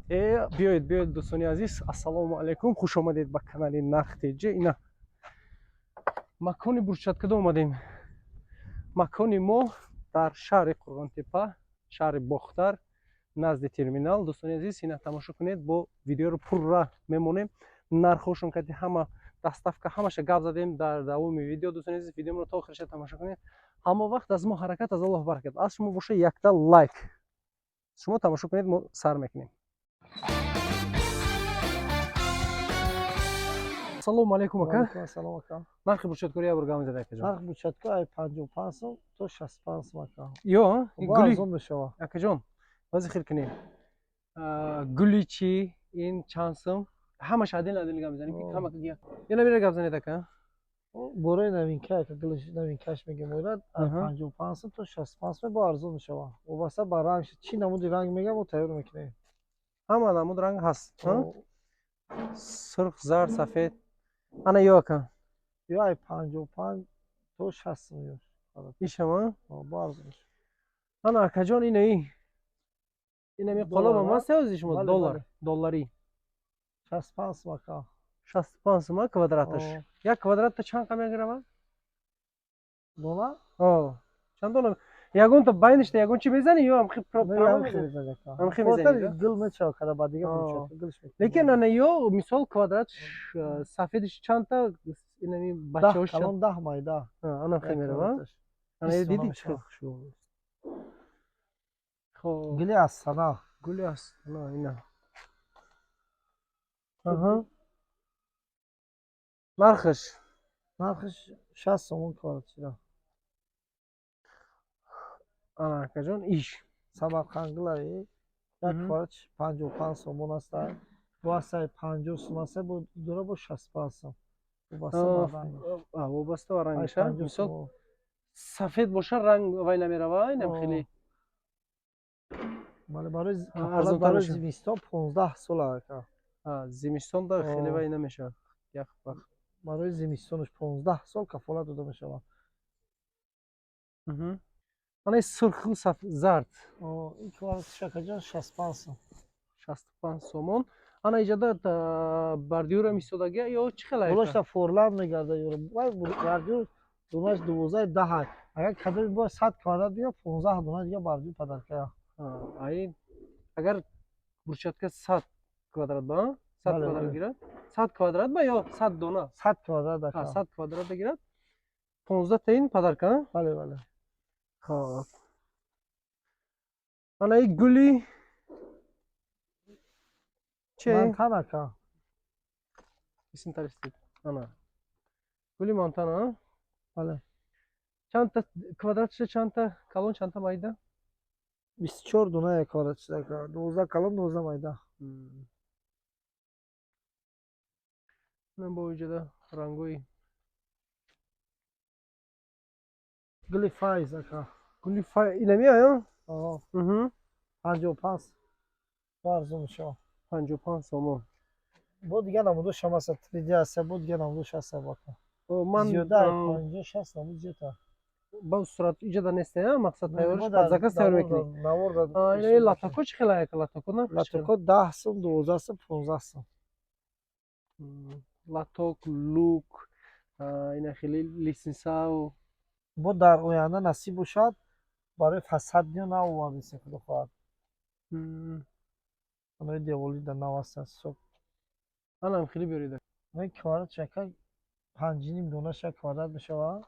بیاید دوستانی عزیز، السلام علیکم، خوش آمدید به کانال نختیجه. اینا مکان برچتکده اومدیم. مکانی ما در شهر قرغانتپه، شهر باختر، نزد ترمینال. دوستانی عزیز اینا تماشا کنید، با ویدیو رو پر راه میمونیم. نرخوشون که همه دستافکه همش گپ زدیم در دوام ویدیو. دوستانی عزیز ویدیو رو تا آخرش تماشا کنید. همه وقت از ما حرکت از الله برکت. از شما باشه یک تا لایک. شما تماشا کنید، ما سر میکنیم. السلام علیکم اکا. علیکم السلام اکا. نرخ برچتکاری برگام زده اکا جان. نرخ برچتکاری 55 سوم تا 65 سوم اکا. یا گلی ارزون بشه اکا جان. بازی خیر کنید. گلی چی این چند سوم؟ همش عدل گام میزنیم که کم گیا. یا نمیره گام زنید اکا. برای نوین که گلش نوین کش میگه مورد 55 سوم تا 65 سوم با ارزون میشه و واسه با رنگ چی نمود رنگ میگه ما تغییر میکنه. همه نمود رنگ هست. سرخ زرد سفید. انا یا اکا. یا 55 تا 60 سوم. این شما؟ با ارزون میشه. انا اکا جان اینه می قلاب هم هست یا شما دلاری 65 سوم اکا. 65 سوم کوادراتش. یک کوادرات تا چند کم میگیره؟ دونا؟ چند دونه؟ یگون تو باینش یگون چی میزنی یا هم خیلی پرام میزنی؟ هم خیلی میزنی. گل میچه کرده بعد دیگه گلش میکنه. لیکن نه یا مثال کوادرات سفیدش چند تا اینمی بچه‌هاش 10 مایده. اونم خیلی میره. انا دیدی چه خوشو. خب گلی است نه. گلی است نه اینا. نرخش 60 سوم کار چرا؟ انا کجان ایش سمرقندلایی یک کارچ 55 سوم است. واسه 50 سوم است بود دوره با 65 سوم. وابسته به رنگش. مثال سفید باشه رنگ وای نمیره وای خیلی. مال برای زمستان 15 سال است. زمستان دا خیلی وای نمیشه. یک وقت برای زمستانش 15 سال کفالت داده میشه. انا سرخ و زرد. این کار شکجان 65 سوم. 65 سومون. انا ایجاده بردیور میسودگی یا چی خیلی؟ بولش فورلان میگرده یورو. بردیور دونش 12 10. اگر کدوم با 100 کوادرات بیا 15 دونه دیگه بردیور پدر که. این اگر برچتکه 100 کوادرات با 100 کوادرات گیرد 100 کوادرات با یا 100 دونه 100 کوادرات داشت. 100 کوادرات گیرد 15 تا این پدر که. بله. خب انا این گلی چه؟ مانتانا که اسم ترسید. انا گلی مانتانا. بله. چند تا کوادراتش چند تا کلون چند تا مایده؟ 24 دونه کارت شده که 12 کلون 12 مایده. من با وجود رنگوی گلی فایز که گلی اینمی آیا؟ 55 ارزون میشه. 55 سومون. بود دیگه نموده شما است تریدی است بود دیگه نموده 60 باشه. من زیاده 50 60 نمود زیاده. با صورت ایجاد نیست ها مقصد تایورش پادزاکا سر میکنی. نورد. این لاتاکو چه خیلی لاتاکو نه؟ لاتاکو 10 سوم 12 سوم 15 سوم. لاتاک لوک اینا خیلی لیسنساو. بود در آینده نصیب شد برای فساد نیا نواری سکو خواهد. اونای دیوالی در نواسته صبح. الان خیلی بریده. من کارت چکه 5 نیم دونه شک کوادرات میشه و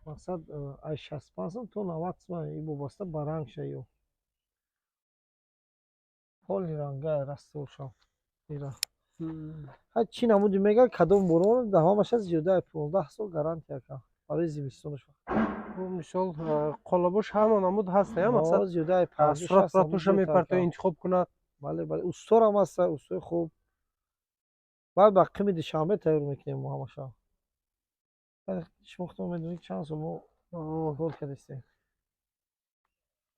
مقصد از 65 سوم تو 90 سوم این بوبسته برنگ شیو. کلی رنگه رستور شد. ایرا. هر چی نمودی میگه کدوم برون دهمش از زیاده 15 سال گارانتی که برای زمستونش. مثال قلابش هم نمود هست یا مقصد زیاده 50 صورت توش میپرته انتخاب کنه. بله استور هم هست استور خوب. بعد باقی میده شامه تایر میکنیم ما همشا. هیچ وقت میدونی چند سال گل کردیم.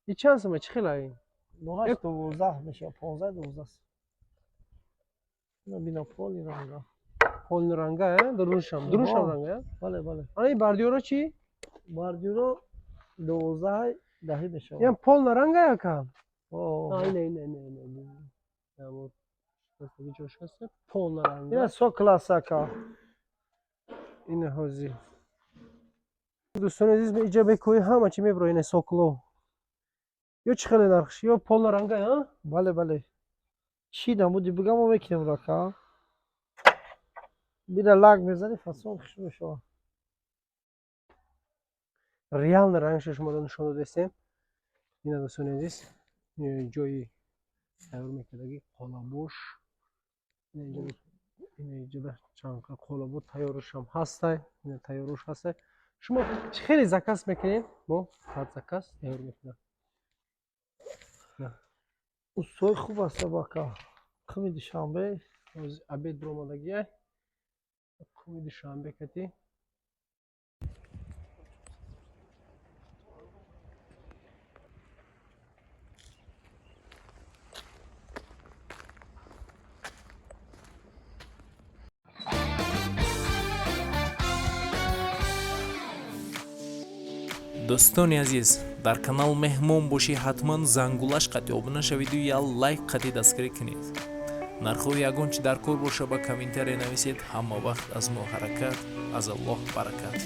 این چند سال چه خیلی؟ دونش 12 میشه 15 12. نه بینا پولی رنگا. پول رنگه دروش هم رنگه. بله. آن این بردیورا چی؟ بردیورا 12 دهی میشه. این پول رنگه یا کم؟ نه. Астаги ҷош ҳаст. Полна ранга. Ина сокласака. Ина ҳозир. Дӯстони азиз иҷа бекои ҳама чӣ мебро ина сокло. Ё чӣ хеле нархш? Ё полна ранга, а? Бале, бале. Чӣ намуди бигам мо мекунем рака? Бира лаг мезани фасон хуш мешавад. Реална рангша шумо нишон додастем. Ина дӯстони азиз ҷои тайёр мекардаги қолабош. Ина иҷода чанқа қолабо тайёрушам ҳастай. Ина тайёруш ҳастай. Шумо хеле заказ мекунед? Мо ҳар заказ тайёр мекунам. Устой хуб аст бака. Қими душанбе. Ҳозир абед биромадагия. Қими душанбе кати. дӯстони азиз, дар канал меҳмон бошӣ ҳатман зангулаш қати обуна шавиду я лайк қати дастгирӣ кунед. нархҳои ягон чи дар кор боша ба комментария нависед. ҳама вақт аз мо ҳаракат, аз Аллоҳ баракат.